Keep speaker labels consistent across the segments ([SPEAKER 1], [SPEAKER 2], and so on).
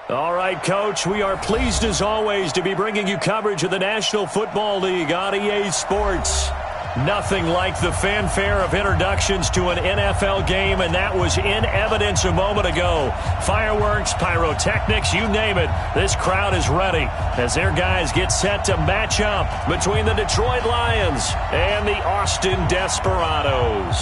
[SPEAKER 1] All right, Coach, we are pleased as always to be bringing you coverage of the National Football League on EA Sports. Nothing like the fanfare of introductions to an NFL game, and that was in evidence a moment ago. Fireworks, pyrotechnics, you name it. This crowd is ready as their guys get set to match up between the Detroit Lions and the Austin Desperados.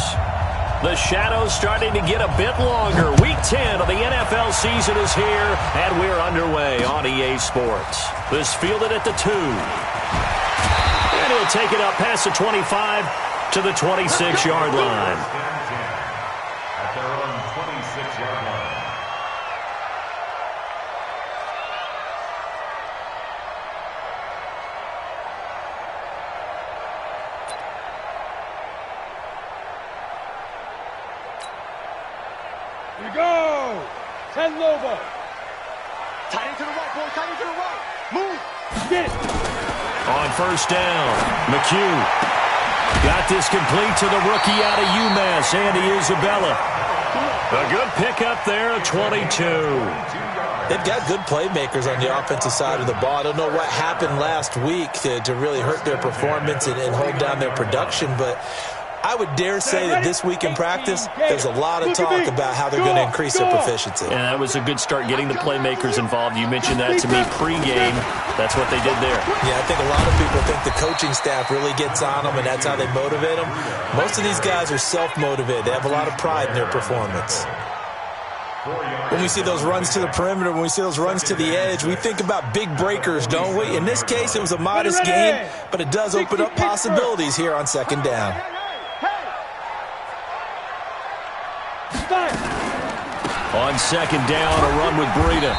[SPEAKER 1] The shadow's starting to get a bit longer. Week 10 of the NFL season is here, and we're underway on EA Sports. This fielded at the 2. And he'll take it up past the 25 to the 26-yard line.
[SPEAKER 2] At their own 26-yard line.
[SPEAKER 3] Here we go. 10 over. Tight to the right, boy. Tight to the right. Move. Get it.
[SPEAKER 1] On first down, McHugh got this complete to the rookie out of UMass, Andy Isabella. A good pickup there at 22.
[SPEAKER 4] They've got good playmakers on the offensive side of the ball. I don't know what happened last week to really hurt their performance and hold down their production, but I would dare say that this week in practice, there's a lot of talk about how they're going to increase their proficiency.
[SPEAKER 1] And that was a good start getting the playmakers involved. You mentioned that to me pregame. That's what they did there.
[SPEAKER 4] Yeah, I think a lot of people think the coaching staff really gets on them, and that's how they motivate them. Most of these guys are self-motivated. They have a lot of pride in their performance. When we see those runs to the perimeter, when we see those runs to the edge, we think about big breakers, don't we? In this case, it was a modest game, but it does open up possibilities here on second down.
[SPEAKER 1] On second down, a run with Breida.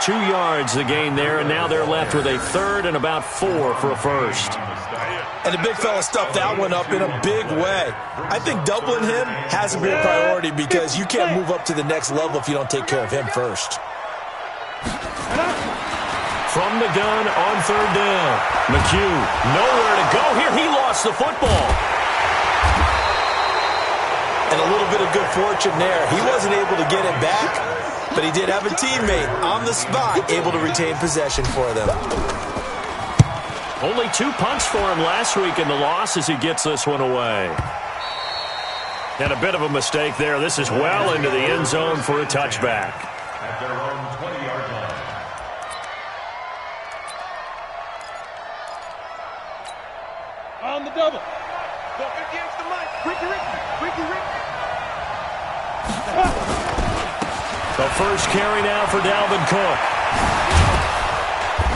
[SPEAKER 1] 2 yards the gain there, and now they're left with a third and about 4 for a first.
[SPEAKER 4] And the big fella stuffed that one up in a big way. I think doubling him has to be a priority because you can't move up to the next level if you don't take care of him first.
[SPEAKER 1] From the gun on third down, McHugh nowhere to go here. He lost the football.
[SPEAKER 4] And a little bit of good fortune there. He wasn't able to get it back, but he did have a teammate on the spot able to retain possession for them.
[SPEAKER 1] Only 2 punts for him last week in the loss as he gets this one away. And a bit of a mistake there. This is well into the end zone for a touchback.
[SPEAKER 2] At their own 20-yard line.
[SPEAKER 3] On the double. Walk against the mic. Ricky.
[SPEAKER 1] The first carry now for Dalvin Cook.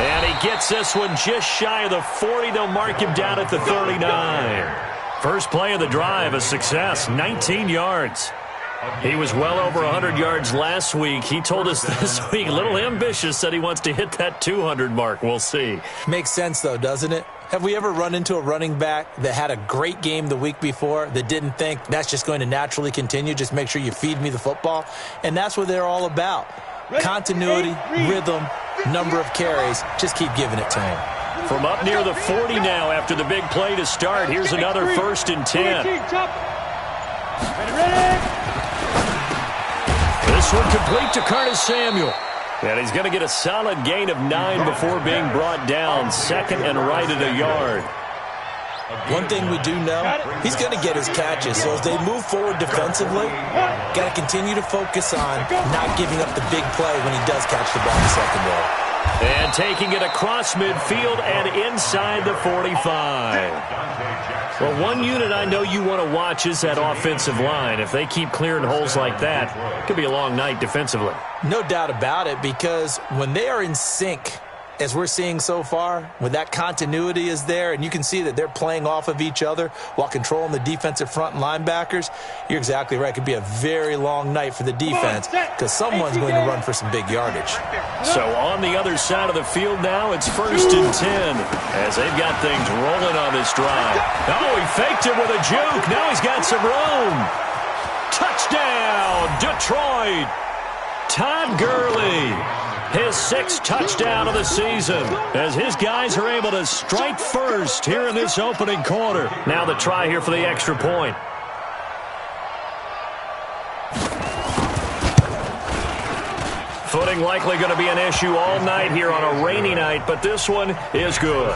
[SPEAKER 1] And he gets this one just shy of the 40. They'll mark him down at the 39. First play of the drive, a success, 19 yards. He was well over 100 yards last week. He told us this week, a little ambitious, said he wants to hit that 200 mark. We'll see.
[SPEAKER 4] Makes sense, though, doesn't it? Have we ever run into a running back that had a great game the week before that didn't think that's just going to naturally continue? Just make sure you feed me the football. And that's what they're all about. Continuity, rhythm, number of carries. Just keep giving it to him.
[SPEAKER 1] From up near the 40 now after the big play to start. Here's another 1st and 10. This one complete to Curtis Samuel. And he's going to get a solid gain of 9 before being brought down. Second and right at a yard.
[SPEAKER 4] One thing we do know, he's going to get his catches. So as they move forward defensively, got to continue to focus on not giving up the big play when he does catch the ball in the secondary.
[SPEAKER 1] And taking it across midfield and inside the 45. Well, one unit I know you want to watch is that offensive line. If they keep clearing holes like that, it could be a long night defensively.
[SPEAKER 4] No doubt about it, because when they are in sync, as we're seeing so far, when that continuity is there and you can see that they're playing off of each other while controlling the defensive front and linebackers, you're exactly right. It could be a very long night for the defense because someone's going to run for some big yardage.
[SPEAKER 1] So on the other side of the field now, it's 1st and 10 as they've got things rolling on this drive. Oh, he faked it with a juke. Now he's got some room. Touchdown, Detroit. Todd Gurley. His 6th touchdown of the season as his guys are able to strike first here in this opening quarter. Now the try here for the extra point. Footing likely going to be an issue all night here on a rainy night, but this one is good.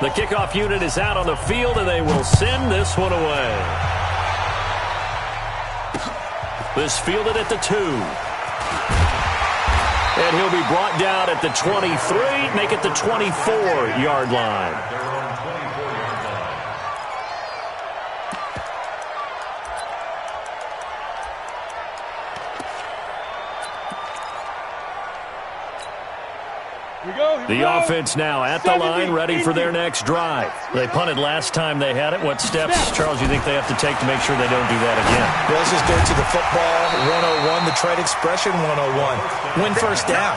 [SPEAKER 1] The kickoff unit is out on the field, and they will send this one away. This fielded at the 2. And he'll be brought down at the 23, make it the 24-yard line. The offense now at the line, ready for their next drive. They punted last time they had it. What steps, Charles, you think they have to take to make sure they don't do that again?
[SPEAKER 4] Well, let's just go to the football 101, the trade expression 101. Win first down.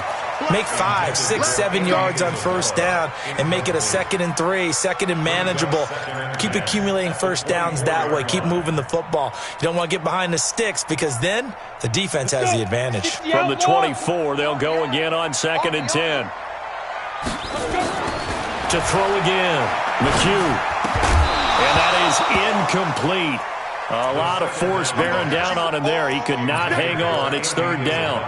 [SPEAKER 4] Make 5, 6, 7 yards on first down and make it a 2nd and 3, 2nd and manageable. Keep accumulating first downs that way. Keep moving the football. You don't want to get behind the sticks because then the defense has the advantage.
[SPEAKER 1] From the 24, they'll go again on 2nd and 10. To throw again, McHugh. And that is incomplete. A lot of force bearing down on him there. He could not hang on. It's 3rd down.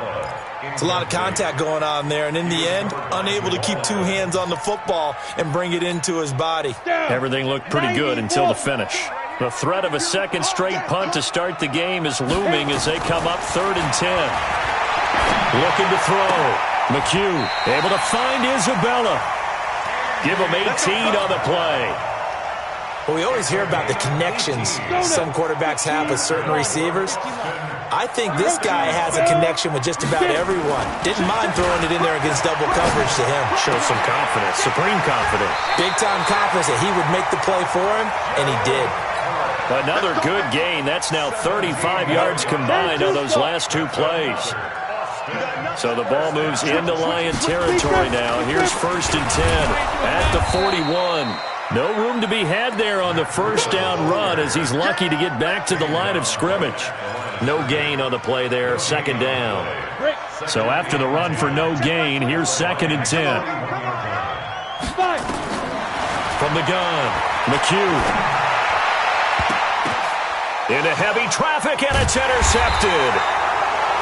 [SPEAKER 4] It's a lot of contact going on there, and in the end, unable to keep 2 hands on the football and bring it into his body.
[SPEAKER 1] Everything looked pretty good until the finish. The threat of a 2nd straight punt to start the game is looming as they come up 3rd and 10. Looking to throw. McHugh able to find Isabella. Give him 18 on the play.
[SPEAKER 4] Well, we always hear about the connections some quarterbacks have with certain receivers. I think this guy has a connection with just about everyone. Didn't mind throwing it in there against double coverage to him.
[SPEAKER 1] Shows some confidence, supreme confidence.
[SPEAKER 4] Big-time confidence that he would make the play for him, and he did.
[SPEAKER 1] Another good gain. That's now 35 yards combined on those last 2 plays. So the ball moves into Lion territory now. Here's 1st and 10 at the 41. No room to be had there on the first down run as he's lucky to get back to the line of scrimmage. No gain on the play there, 2nd down. So after the run for no gain, here's 2nd and 10. From the gun, McHugh. Into heavy traffic, and it's intercepted.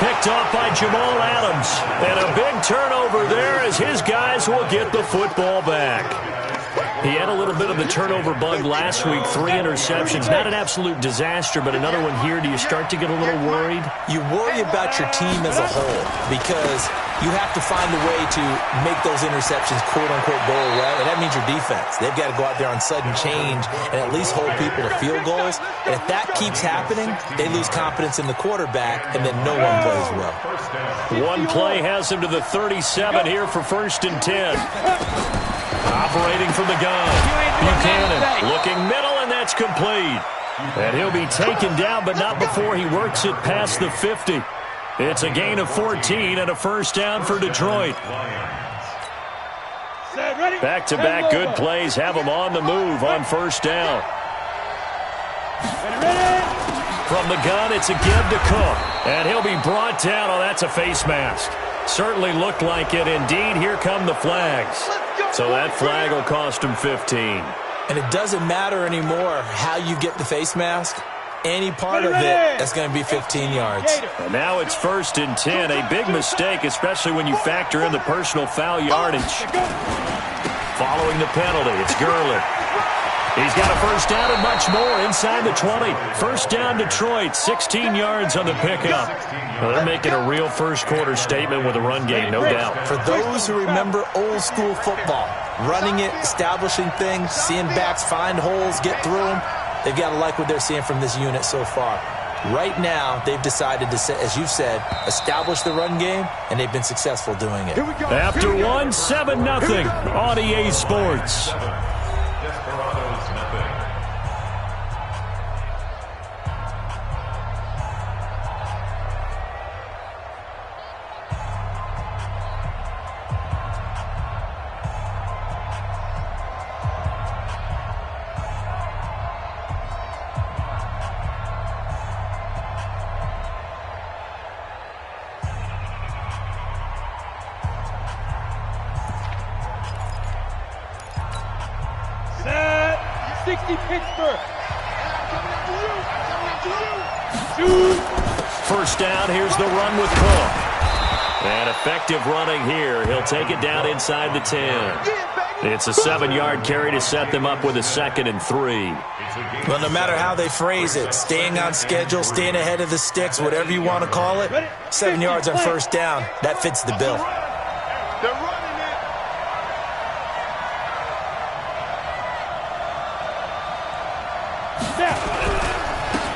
[SPEAKER 1] Picked off by Jamal Adams. And a big turnover there as his guys will get the football back. He had a little bit of the turnover bug last week, 3 interceptions. Not an absolute disaster, but another one here. Do you start to get a little worried?
[SPEAKER 4] You worry about your team as a whole because you have to find a way to make those interceptions, quote-unquote, go away, and that means your defense. They've got to go out there on sudden change and at least hold people to field goals. And if that keeps happening, they lose confidence in the quarterback, and then no one plays well.
[SPEAKER 1] One play has him to the 37 here for 1st and 10. Operating from the gun. Buchanan looking middle, and that's complete. And he'll be taken down, but not before he works it past the 50. It's a gain of 14 and a first down for Detroit. Back-to-back good plays have them on the move on first down. From the gun, it's a give to Cook. And he'll be brought down. Oh, that's a face mask. Certainly looked like it. Indeed, here come the flags. So that flag will cost him 15.
[SPEAKER 4] And it doesn't matter anymore how you get the face mask. Any part of it, that's going to be 15 yards.
[SPEAKER 1] And now it's 1st and 10. A big mistake, especially when you factor in the personal foul yardage. Following the penalty, it's Gurley. He's got a first down and much more inside the 20. First down, Detroit, 16 yards on the pickup. Well, they're making a real first-quarter statement with a run game, no doubt.
[SPEAKER 4] For those who remember old-school football, running it, establishing things, seeing backs find holes, get through them, they've got to like what they're seeing from this unit so far. Right now, they've decided to, as you said, establish the run game, and they've been successful doing it.
[SPEAKER 1] After one, 7-0 on EA Sports. First down, here's the run with Cook. And effective running here. He'll take it down inside the 10. It's a 7-yard carry to set them up with a 2nd and 3.
[SPEAKER 4] Well, no matter how they phrase it, staying on schedule, staying ahead of the sticks, whatever you want to call it, 7 yards on first down, that fits the bill.
[SPEAKER 3] They're running it.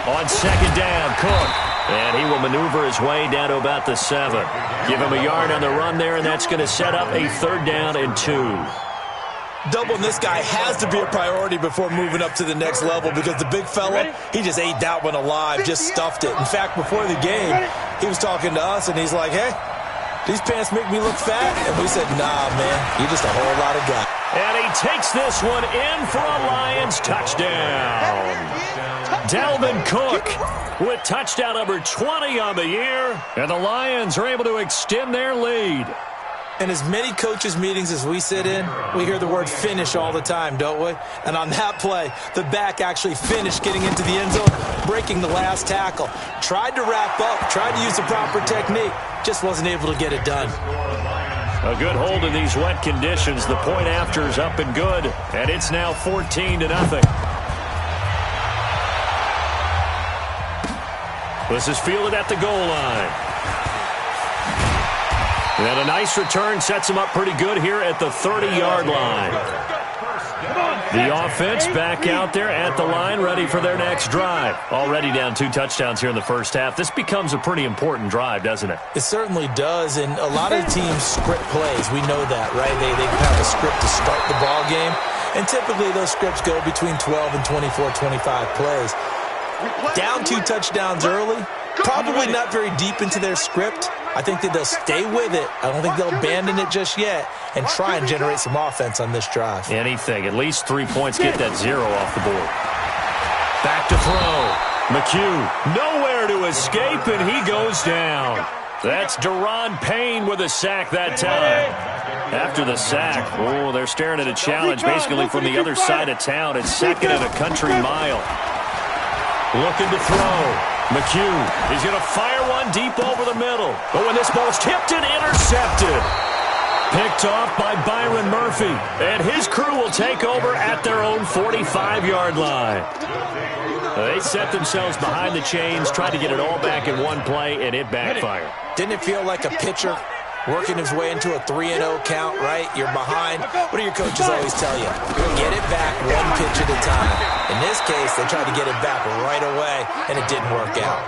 [SPEAKER 1] On 2nd down, Cook. And he will maneuver his way down to about the 7. Give him a yard on the run there, and that's going to set up a 3rd down and 2.
[SPEAKER 4] Doubling this guy has to be a priority before moving up to the next level because the big fella, he just ate that one alive, just stuffed it. In fact, before the game, he was talking to us, and he's like, hey, these pants make me look fat? And we said, nah, man, you're just a whole lot of guy.
[SPEAKER 1] And he takes this one in for a Lions touchdown. Dalvin Cook with touchdown number 20 on the year, and the Lions are able to extend their lead.
[SPEAKER 4] In as many coaches' meetings as we sit in, we hear the word finish all the time, don't we? And on that play, the back actually finished getting into the end zone, breaking the last tackle. Tried to wrap up, tried to use the proper technique, just wasn't able to get it done.
[SPEAKER 1] A good hold in these wet conditions. The point after is up and good, and it's now 14-0. This is fielded at the goal line. And a nice return sets him up pretty good here at the 30-yard line. The offense back out there at the line, ready for their next drive. Already down 2 touchdowns here in the first half. This becomes a pretty important drive, doesn't it?
[SPEAKER 4] It certainly does, and a lot of teams script plays. We know that, right? They have a script to start the ball game, and typically those scripts go between 12 and 24, 25 plays. Down 2 touchdowns early, probably not very deep into their script. I think that they'll stay with it. I don't think they'll abandon it just yet and try and generate some offense on this drive.
[SPEAKER 1] Anything. At least 3 points. Get that 0 off the board. Back to throw. McHugh nowhere to escape, and he goes down. That's Deron Payne with a sack that time. After the sack, oh, they're staring at a challenge basically from the other side of town. It's 2nd and a country mile. Looking to throw. McHugh, he's going to fire one deep over the middle. Oh, and this ball's tipped and intercepted. Picked off by Byron Murphy. And his crew will take over at their own 45-yard line. They set themselves behind the chains, tried to get it all back in one play, and it backfired.
[SPEAKER 4] Didn't it feel like a pitcher working his way into a 3-0 count, right? You're behind. What do your coaches always tell you? Get it back one pitch at a time. In this case, they tried to get it back right away, and it didn't work out.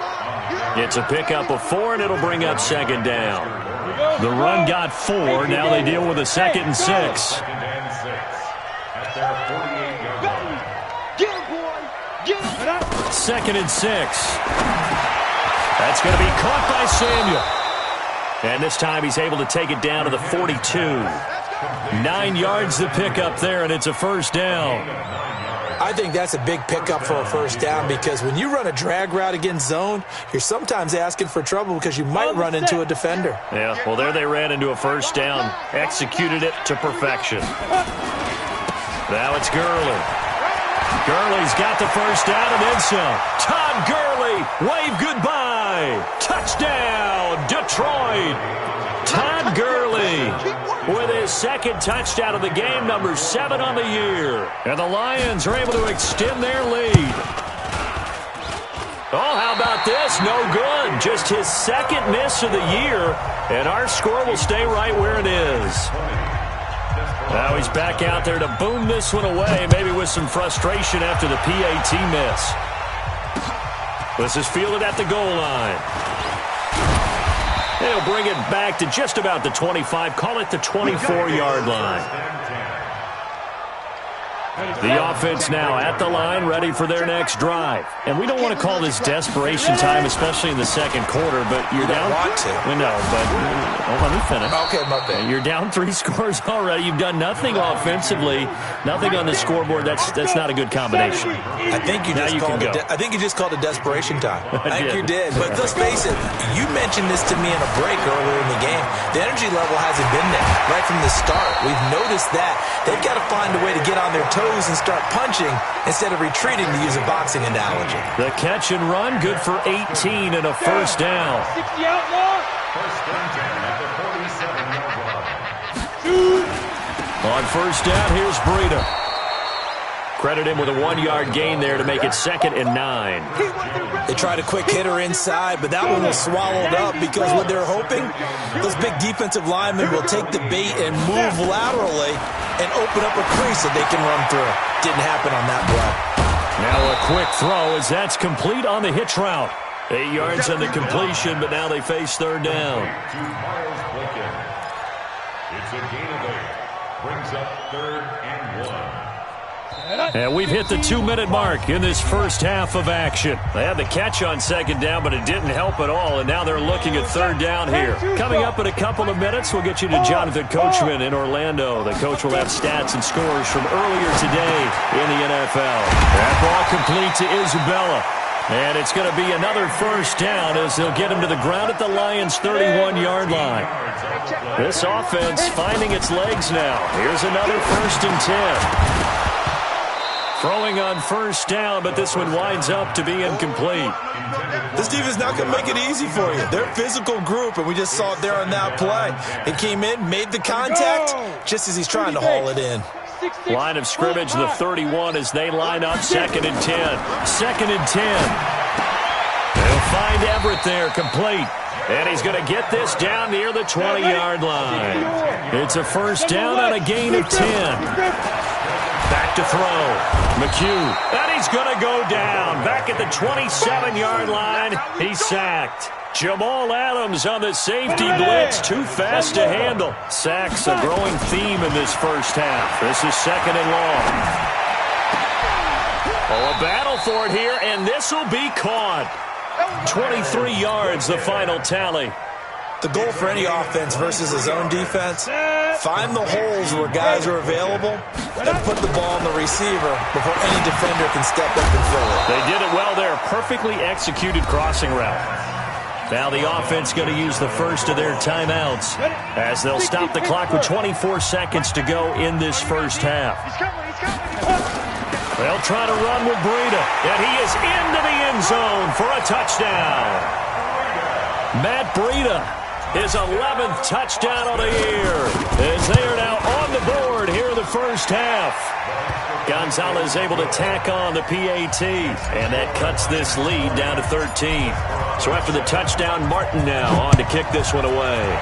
[SPEAKER 1] It's a pickup of 4, and it'll bring up 2nd down. The run got 4. Now they deal with a 2nd and 6.
[SPEAKER 2] At their 48-yard line.
[SPEAKER 3] Get him, boy! Get him!
[SPEAKER 1] 2nd and 6. That's going to be caught by Samuel. And this time he's able to take it down to the 42. 9 yards to pick up there, and it's a first down.
[SPEAKER 4] I think that's a big pickup for a first down because when you run a drag route against zone, you're sometimes asking for trouble because you might run into a defender.
[SPEAKER 1] Yeah, well, there they ran into a first down. Executed it to perfection. Now it's Gurley. Gurley's got the first down and then some. Todd Gurley, wave goodbye. Touchdown, Detroit. Todd Gurley with his 2nd touchdown of the game, number 7 on the year. And the Lions are able to extend their lead. Oh, how about this? No good. Just his 2nd miss of the year, and our score will stay right where it is. Now he's back out there to boom this one away, maybe with some frustration after the PAT miss. This is fielded at the goal line. They'll bring it back to just about the 25, call it the 24-yard line. The offense now at the line, ready for their next drive. And we don't want to call this desperation time, especially in the second quarter, but you're down.
[SPEAKER 4] Want to.
[SPEAKER 1] We know, but let me finish.
[SPEAKER 4] Okay, my bad.
[SPEAKER 1] You're down 3 scores already. You've done nothing offensively, nothing on the scoreboard. That's not a good combination.
[SPEAKER 4] I think you just called it desperation time. I think you did. But let's face it, you mentioned this to me in a break earlier in the game. The energy level hasn't been there right from the start. We've noticed that. They've got to find a way to get on their toes toes and start punching instead of retreating, to use a boxing analogy.
[SPEAKER 1] The catch and run, good for 18 and a first down.
[SPEAKER 3] 60 out now.
[SPEAKER 2] First and 10 at the 47-yard line.
[SPEAKER 1] On first down, here's Breida. Credit him with a 1-yard gain there to make it 2nd and 9.
[SPEAKER 4] They tried a quick hitter inside, but that one was swallowed up because what they're hoping, those big defensive linemen will take the bait and move laterally and open up a crease that they can run through. Didn't happen on that play.
[SPEAKER 1] Now a quick throw as that's complete on the hitch route. 8 yards on the completion, but now they face third down.
[SPEAKER 2] It's a gain of 8. Brings up 3rd and 1.
[SPEAKER 1] And we've hit the 2-minute mark in this first half of action. They had the catch on 2nd down, but it didn't help at all, and now they're looking at third down here. Coming up in a couple of minutes, we'll get you to Jonathan Coachman in Orlando. The coach will have stats and scores from earlier today in the NFL. That ball complete to Isabella. And it's going to be another first down as they'll get him to the ground at the Lions' 31-yard line. This offense finding its legs now. Here's another 1st and 10. Throwing on first down, but this one winds up to be incomplete.
[SPEAKER 4] This defense is not going to make it easy for you. They're a physical group, and we just saw it there on that play. It came in, made the contact, just as he's trying to haul it in.
[SPEAKER 1] Line of scrimmage, the 31 as they line up 2nd and 10. 2nd and 10. They'll find Everett there, complete. And he's going to get this down near the 20-yard line. It's a first down on a gain of 10. Back to throw. McHugh. And he's going to go down. Back at the 27-yard line. He's sacked. Jamal Adams on the safety blitz. Too fast to handle. Sacks a growing theme in this first half. This is 2nd and long. Oh, a battle for it here, and this will be caught. 23 yards, the final tally.
[SPEAKER 4] The goal for any offense versus his own defense, find the holes where guys are available and put the ball on the receiver before any defender can step up and fill it.
[SPEAKER 1] They did it well there. Perfectly executed crossing route. Now the offense going to use the first of their timeouts as they'll stop the clock with 24 seconds to go in this first half. They'll try to run with Breida, and he is into the end zone for a touchdown. Matt Breida, his 11th touchdown of the year, as they are now on the board here in the first half. Gonzalez able to tack on the PAT, and that cuts this lead down to 13. So after the touchdown, Martin now on to kick this one away.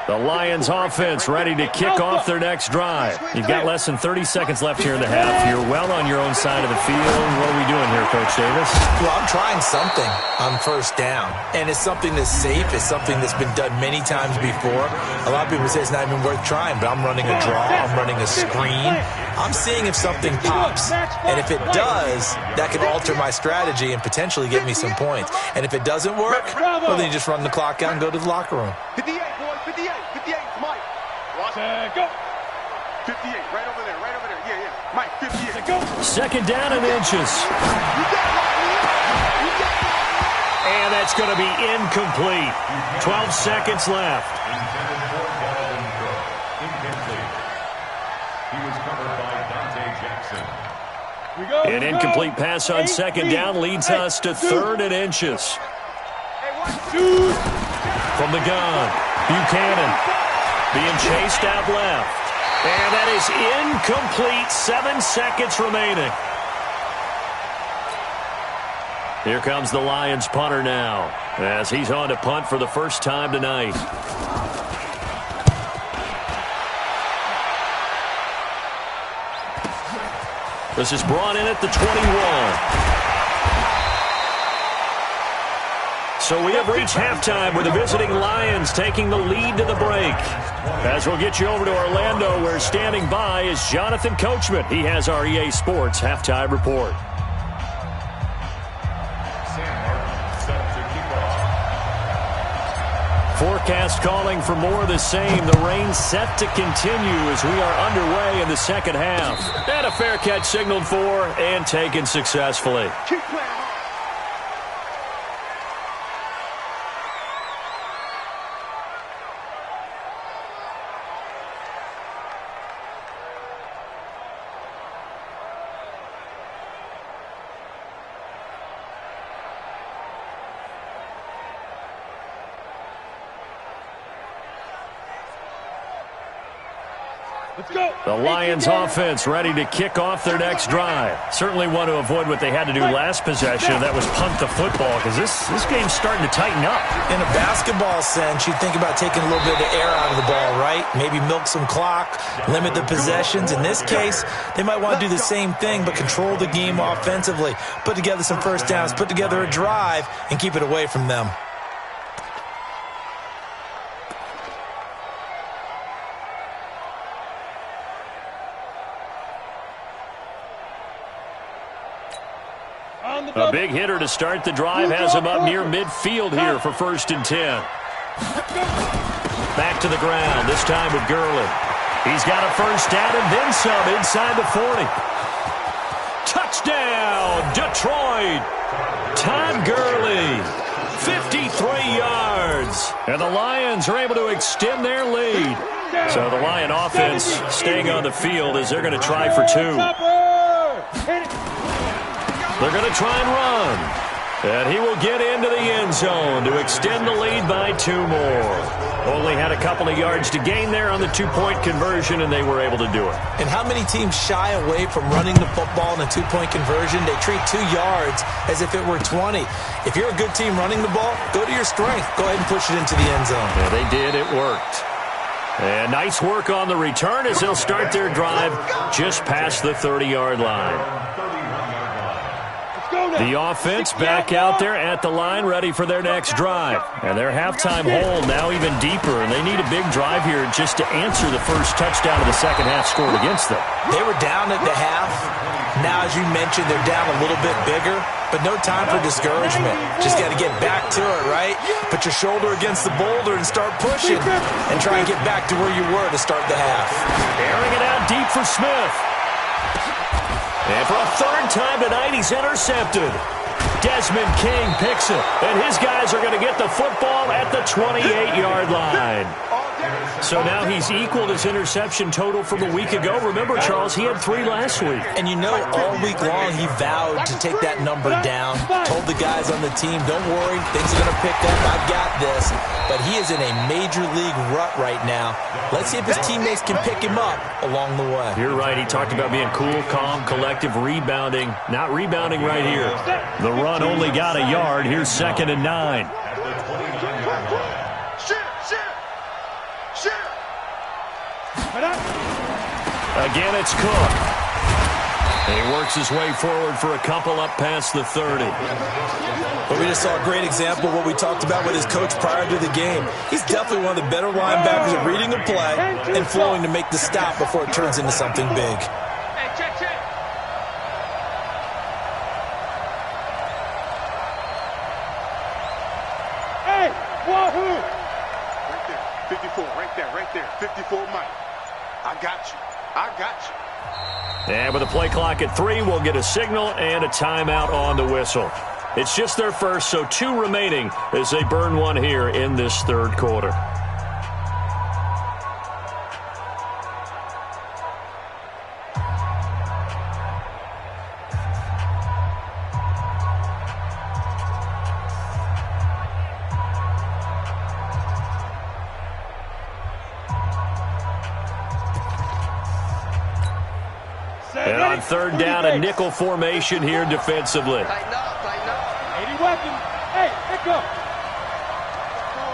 [SPEAKER 1] The Lions offense ready to kick off their next drive. You've got less than 30 seconds left here in the half. You're well on your own side of the field. What are we doing here, Coach Davis?
[SPEAKER 4] Well, I'm trying something on first down, and it's something that's safe. It's something that's been done many times before. A lot of people say it's not even worth trying, but I'm running a draw. I'm running a screen. I'm seeing if something pops, and if it does, that can alter my strategy and potentially get me some points. And if it doesn't work, well, then you just run the clock out and go to the locker room.
[SPEAKER 3] 58, boys, 58, 58, Mike. Watch it, go. 58, right over there, yeah, Mike, 58. Go.
[SPEAKER 1] 2nd down and inches. And that's going to be incomplete. 12 seconds left. An incomplete pass on 2nd down leads us to 3rd and inches. From the gun, Buchanan being chased out left. And that is incomplete. 7 seconds remaining. Here comes the Lions punter now as he's on to punt for the first time tonight. This is brought in at the 21. So we have reached halftime with the visiting Lions taking the lead to the break. As we'll get you over to Orlando, where standing by is Jonathan Coachman. He has our EA Sports halftime report. Forecast calling for more of the same. The rain set to continue as we are underway in the second half. And a fair catch signaled for and taken successfully. The Lions offense ready to kick off their next drive. Certainly want to avoid what they had to do last possession, and that was punt the football, because this game's starting to tighten up.
[SPEAKER 4] In a basketball sense, you think about taking a little bit of the air out of the ball, right? Maybe milk some clock, limit the possessions. In this case, they might want to do the same thing, but control the game offensively. Put together some first downs, put together a drive, and keep it away from them.
[SPEAKER 1] A big hitter to start the drive has him up near midfield here for 1st and 10. Back to the ground, this time with Gurley. He's got a first down and then some inside the 40. Touchdown, Detroit. Todd Gurley, 53 yards. And the Lions are able to extend their lead. So the Lion offense staying on the field as they're going to try for 2. They're going to try and run. And he will get into the end zone to extend the lead by 2 more. Only had a couple of yards to gain there on the 2-point conversion, and they were able to do it.
[SPEAKER 4] And how many teams shy away from running the football in a 2-point conversion? They treat 2 yards as if it were 20. If you're a good team running the ball, go to your strength. Go ahead and push it into the end zone.
[SPEAKER 1] Yeah, they did. It worked. And nice work on the return as they'll start their drive just past the 30-yard line. The offense back out there at the line, ready for their next drive. And their halftime hole now even deeper, and they need a big drive here just to answer the first touchdown of the second half scored against them.
[SPEAKER 4] They were down at the half. Now, as you mentioned, they're down a little bit bigger, but no time for discouragement. Just got to get back to it, right? Put your shoulder against the boulder and start pushing, and try and get back to where you were to start the half.
[SPEAKER 1] Airing it out deep for Smith. And for a 3rd time tonight, he's intercepted. Desmond King picks it, and his guys are going to get the football at the 28-yard line. So now he's equaled his interception total from a week ago. Remember, Charles, he had 3 last week.
[SPEAKER 4] And you know, all week long he vowed to take that number down. Told the guys on the team, don't worry, things are going to pick up. I've got this. But he is in a major league rut right now. Let's see if his teammates can pick him up along the way.
[SPEAKER 1] You're right. He talked about being cool, calm, collective, rebounding. Not rebounding right here. The run only got a yard. Here's 2nd and 9. Again, it's Cook. And he works his way forward for a couple up past the 30.
[SPEAKER 4] But we just saw a great example of what we talked about with his coach prior to the game. He's definitely one of the better linebackers at reading a play and flowing to make the stop before it turns into something big.
[SPEAKER 3] Hey, wahoo! Right there. 54, Mike. I got you.
[SPEAKER 1] And with a play clock at 3, we'll get a signal and a timeout on the whistle. It's just their first, so 2 remaining as they burn 1 here in this 3rd quarter. And on 3rd down, a nickel formation here defensively.
[SPEAKER 3] Tighten up. 80 weapons. Hey, pick up.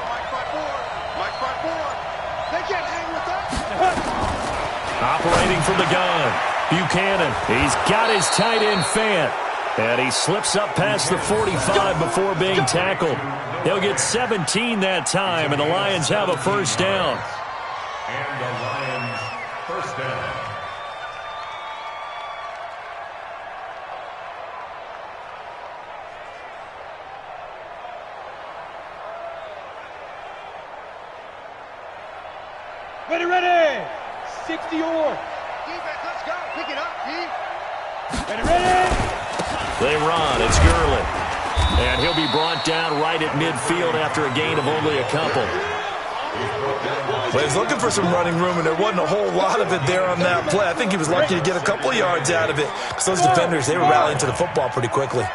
[SPEAKER 3] Mike front forward. They can't hang with us.
[SPEAKER 1] Operating from the gun, Buchanan. He's got his tight end Fant. And he slips up past the 45 before being tackled. He'll get 17 that time, and the Lions have a first down.
[SPEAKER 2] And the Lions first down.
[SPEAKER 3] Ready. 60 or. Defense, let's go. Pick it up, D. Ready.
[SPEAKER 1] They run. It's Gurley. And he'll be brought down right at midfield after a gain of only a couple.
[SPEAKER 4] Well, he's looking for some running room, and there wasn't a whole lot of it there on that play. I think he was lucky to get a couple of yards out of it because those defenders, they were rallying to the football pretty quickly.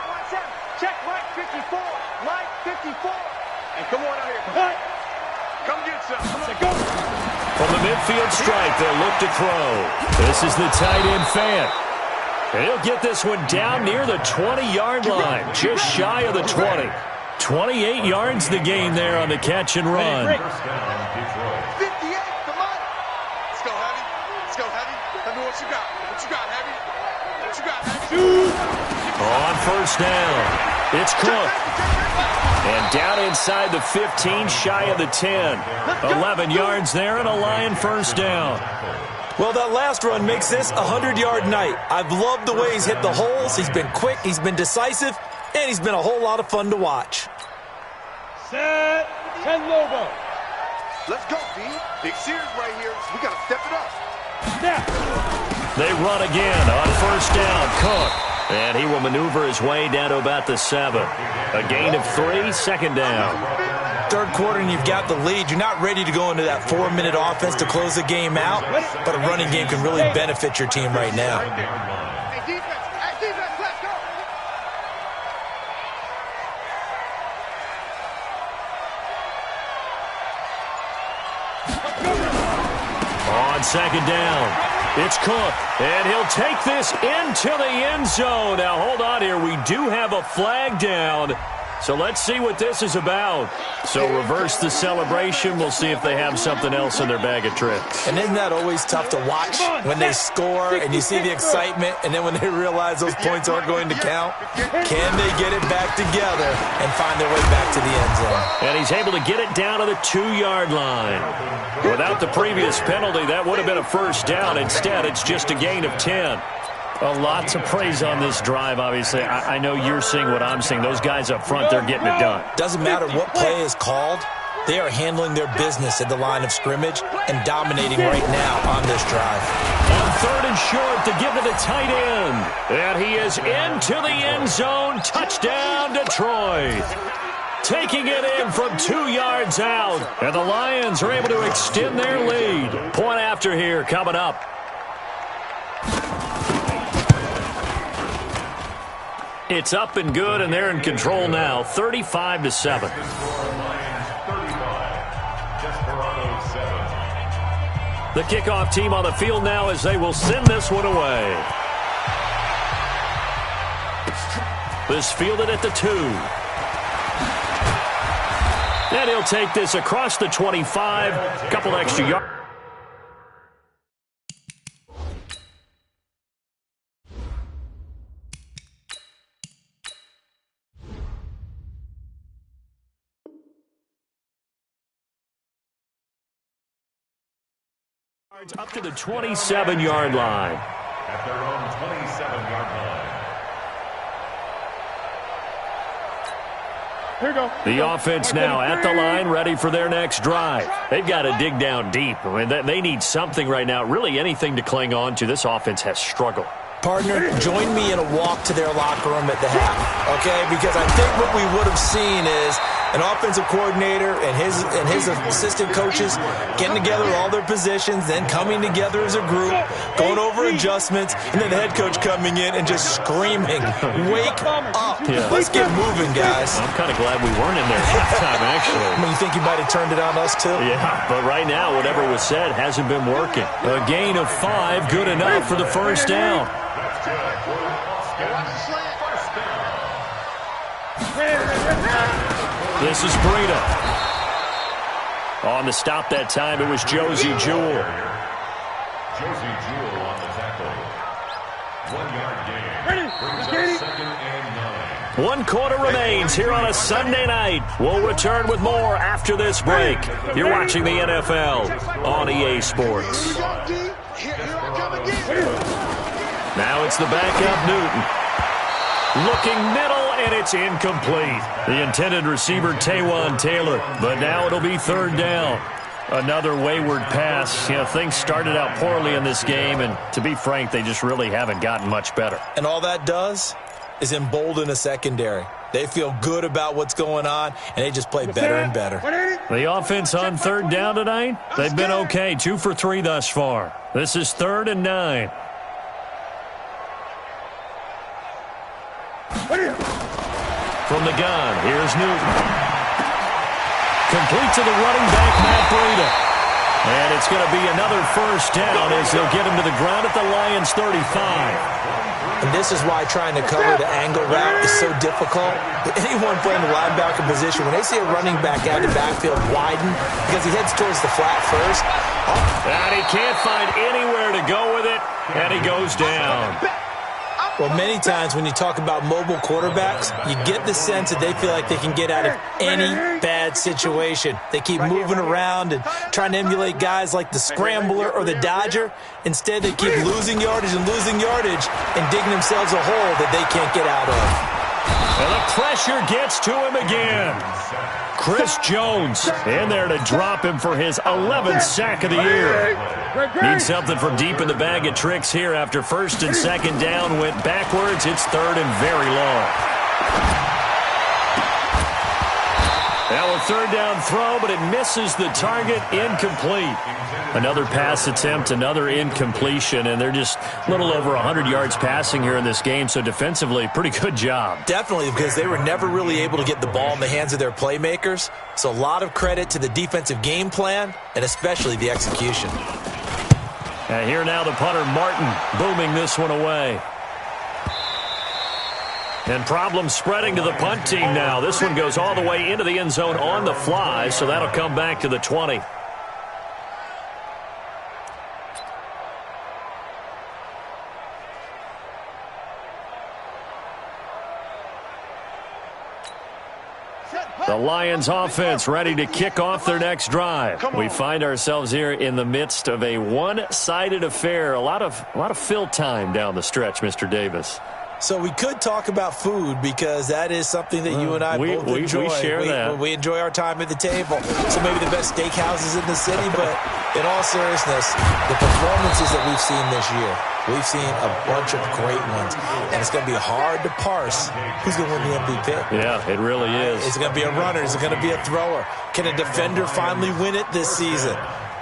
[SPEAKER 3] Check Mike 54. Mike 54. And come on out here. Come get some. Go.
[SPEAKER 1] From the midfield stripe, they'll look to throw. This is the tight end Fant. And he'll get this one down near the 20-yard line, just shy of the 20. 28 yards the gain there on the catch and run.
[SPEAKER 3] 58, come on. Let's go, Heavy. Let's go, Heavy. Tell me what you got. What you got, Heavy? What you got, Heavy?
[SPEAKER 1] On first down, it's Cook. And down inside the 15, shy of the 10. 11 yards there and a Lion first down.
[SPEAKER 4] Well, that last run makes this a 100-yard night. I've loved the way he's hit the holes. He's been quick, he's been decisive, and he's been a whole lot of fun to watch.
[SPEAKER 5] Set, 10 Lobo.
[SPEAKER 3] Let's go, B. Big series right here. We got to step it up.
[SPEAKER 5] Snap.
[SPEAKER 1] They run again on first down. Cook. And he will maneuver his way down to about the 7. A gain of 3, second down.
[SPEAKER 4] Third quarter and you've got the lead. You're not ready to go into that 4-minute offense to close the game out, but a running game can really benefit your team right now.
[SPEAKER 3] Hey, defense, let's go.
[SPEAKER 1] On second down, it's Cook, and he'll take this into the end zone. Now, hold on here. We do have a flag down, so let's see what this is about. So reverse the celebration. We'll see if they have something else in their bag of tricks.
[SPEAKER 4] And isn't that always tough to watch when they score and you see the excitement, and then when they realize those points aren't going to count? Can they get it back together and find their way back to the end zone?
[SPEAKER 1] And he's able to get it down to the 2-yard line. Without the previous penalty, that would have been a first down. Instead, it's just a gain of 10. A lot to praise on this drive, obviously. I know you're seeing what I'm seeing. Those guys up front, they're getting it done.
[SPEAKER 4] Doesn't matter what play is called. They are handling their business at the line of scrimmage and dominating right now on this drive.
[SPEAKER 1] On third and short to give to the tight end. And he is into the end zone. Touchdown, Detroit. Taking it in from 2 yards out. And the Lions are able to extend their lead. Point after here coming up. It's up and good, and they're in control now, 35-7. The kickoff team on the field now as they will send this one away. This fielded at the 2. And he'll take this across the 25, a couple extra yards. Up to the 27-yard line.
[SPEAKER 2] At their own 27-yard line.
[SPEAKER 5] Here we go.
[SPEAKER 1] The offense now at the line, ready for their next drive. They've got to dig down deep. I mean, they need something right now, really anything to cling on to. This offense has struggled.
[SPEAKER 4] Partner, join me in a walk to their locker room at the half, okay? Because I think what we would have seen is an offensive coordinator and his assistant coaches getting together all their positions, then coming together as a group, going over adjustments, and then the head coach coming in and just screaming, "Wake up!
[SPEAKER 1] Yeah.
[SPEAKER 4] Let's get moving, guys."
[SPEAKER 1] I'm kind of glad we weren't in there halftime, actually.
[SPEAKER 4] I mean, you think he might have turned it on us, too?
[SPEAKER 1] Yeah, but right now, whatever was said hasn't been working. A gain of 5, good enough for the first down. This is Breida. On the stop that time, it was Josie Jewell.
[SPEAKER 2] Josie Jewell on the tackle. 1-yard gain. Brings up second and 9.
[SPEAKER 1] 1 quarter remains here on a Sunday night. We'll return with more after this break. You're watching the NFL on EA Sports. Now it's the backup Newton. Looking middle, and it's incomplete. The intended receiver, Taywan Taylor. But now it'll be third down. Another wayward pass. You know, things started out poorly in this game, and to be frank, they just really haven't gotten much better.
[SPEAKER 4] And all that does is embolden a secondary. They feel good about what's going on, and they just play better and better.
[SPEAKER 1] The offense on third down tonight, they've been okay. 2 for 3 thus far. This is 3rd and 9. From the gun, here's Newton. Complete to the running back, Matt Breida. And it's going to be another first down as they'll get him to the ground at the Lions' 35.
[SPEAKER 4] And this is why trying to cover the angle route is so difficult. Anyone playing the linebacker position, when they see a running back out of the backfield widen because he heads towards the flat first.
[SPEAKER 1] And he can't find anywhere to go with it, and he goes down.
[SPEAKER 4] Well, many times when you talk about mobile quarterbacks, you get the sense that they feel like they can get out of any bad situation. They keep moving around and trying to emulate guys like the Scrambler or the Dodger. Instead, they keep losing yardage and digging themselves a hole that they can't get out of.
[SPEAKER 1] And the pressure gets to him again. Chris Jones in there to drop him for his 11th sack of the year. Needs something from deep in the bag of tricks here after first and second down went backwards. It's third and very long. Now a third down throw, but it misses the target, incomplete. Another pass attempt, another incompletion, and they're just a little over 100 yards passing here in this game, so defensively, pretty good job.
[SPEAKER 4] Definitely, because they were never really able to get the ball in the hands of their playmakers, so a lot of credit to the defensive game plan and especially the execution.
[SPEAKER 1] And here now the punter, Martin, booming this one away. And problems spreading to the punt team now. This one goes all the way into the end zone on the fly, so that'll come back to the 20. The Lions offense ready to kick off their next drive. We find ourselves here in the midst of a one-sided affair. A lot of fill time down the stretch, Mr. Davis.
[SPEAKER 4] So we could talk about food because that is something that you and I both enjoy.
[SPEAKER 1] We share that.
[SPEAKER 4] We enjoy our time at the table. So maybe the best steakhouses in the city, but in all seriousness, the performances that we've seen this year, we've seen a bunch of great ones. And it's going to be hard to parse who's going to win the MVP.
[SPEAKER 1] Yeah, it really is.
[SPEAKER 4] Is it going to be a runner? Is it going to be a thrower? Can a defender finally win it this season?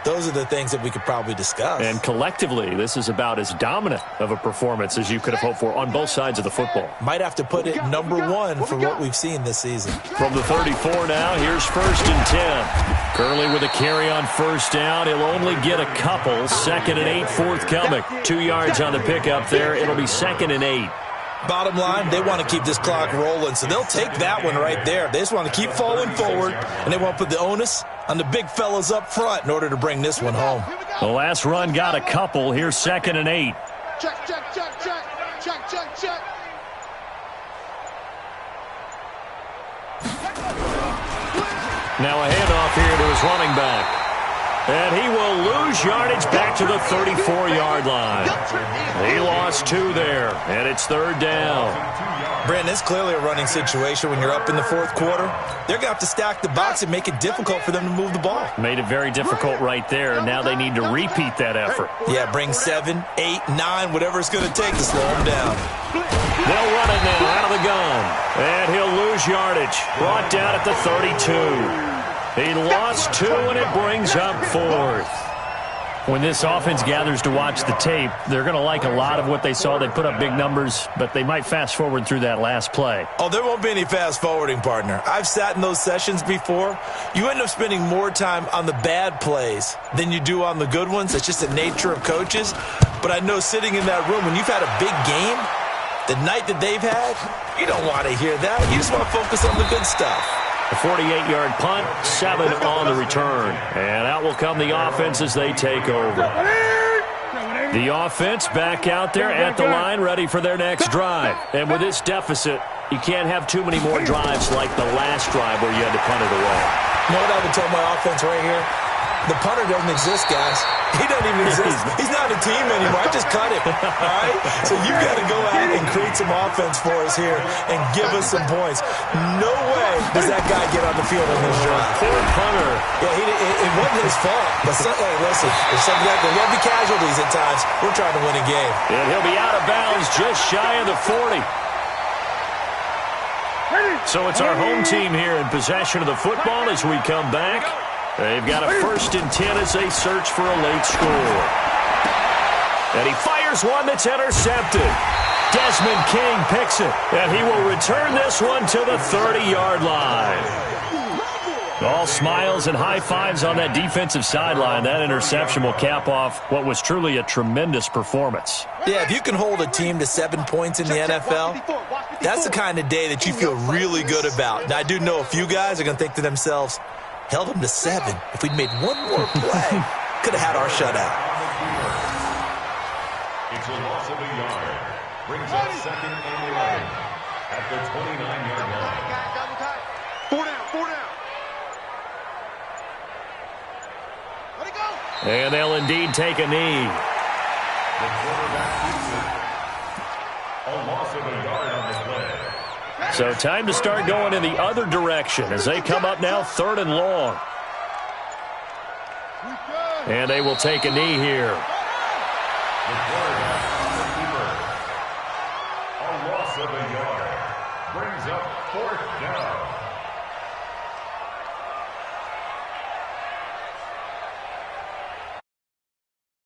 [SPEAKER 4] Those are the things that we could probably discuss.
[SPEAKER 1] And collectively, this is about as dominant of a performance as you could have hoped for on both sides of the football.
[SPEAKER 4] Might have to put it number one for what we've seen this season.
[SPEAKER 1] From the 34 now, here's first and 10. Curley with a carry on first down. He'll only get a couple. Second and 8 forthcoming. 2 yards on the pickup there. It'll be second and 8.
[SPEAKER 4] Bottom line, they want to keep this clock rolling, so they'll take that one right there. They just want to keep falling forward, and they want to put the onus on the big fellas up front in order to bring this one home.
[SPEAKER 1] The last run got a couple. Here's second and 8.
[SPEAKER 3] Check, check, check, check. Check, check, check.
[SPEAKER 1] Now a handoff here to his running back. And he will lose yardage back to the 34-yard line. He lost 2 there, and it's third down.
[SPEAKER 4] Brandon, it's clearly a running situation when you're up in the fourth quarter. They're going to have to stack the box and make it difficult for them to move the ball.
[SPEAKER 1] Made it very difficult right there. Now they need to repeat that effort.
[SPEAKER 4] Yeah, bring 7, 8, 9, whatever it's going to take to slow them down.
[SPEAKER 1] They'll run it now out of the gun. And he'll lose yardage. Brought down at the 32. He lost 2, and it brings up 4th. When this offense gathers to watch the tape, they're going to like a lot of what they saw. They put up big numbers, but they might fast forward through that last play.
[SPEAKER 4] Oh, there won't be any fast forwarding, partner. I've sat in those sessions before. You end up spending more time on the bad plays than you do on the good ones. It's just the nature of coaches. But I know sitting in that room, when you've had a big game, the night that they've had, you don't want to hear that. You just want to focus on the good stuff.
[SPEAKER 1] A 48-yard punt, 7 on the return. And out will come the offense as they take over. The offense back out there at the line, ready for their next drive. And with this deficit, you can't have too many more drives like the last drive where you had to punt it away.
[SPEAKER 4] You know what I would tell my offense right here? The punter doesn't exist, guys. He doesn't even exist. He's not a team anymore. I just cut him. All right? So you got to go out and create some offense for us here and give us some points. No way does that guy get on the field on this drive.
[SPEAKER 1] Poor punter.
[SPEAKER 4] Yeah, it wasn't his fault. But hey, listen, there'll be casualties at times. We're trying to win a game.
[SPEAKER 1] And he'll be out of bounds just shy of the 40. So it's our home team here in possession of the football as we come back. They've got a first and 10 as they search for a late score. And he fires one that's intercepted. Desmond King picks it, and he will return this one to the 30-yard line. All smiles and high fives on that defensive sideline. That interception will cap off what was truly a tremendous performance.
[SPEAKER 4] Yeah, if you can hold a team to 7 points in the NFL, that's the kind of day that you feel really good about. Now, I do know a few guys are going to think to themselves, held them to 7. If we'd made one more play, could have had our shutout.
[SPEAKER 2] It's a loss of a yard. Brings up 2nd and 11 at the 29-yard line.
[SPEAKER 3] 4 down, 4 down. Let it go.
[SPEAKER 1] And they'll indeed take a knee.
[SPEAKER 2] The quarterback keeps it. A loss of a yard on the play.
[SPEAKER 1] So time to start going in the other direction as they come up now 3rd and long. And they will take a knee here.
[SPEAKER 2] The quarterback on the keeper. A loss of a yard. Brings up 4th down.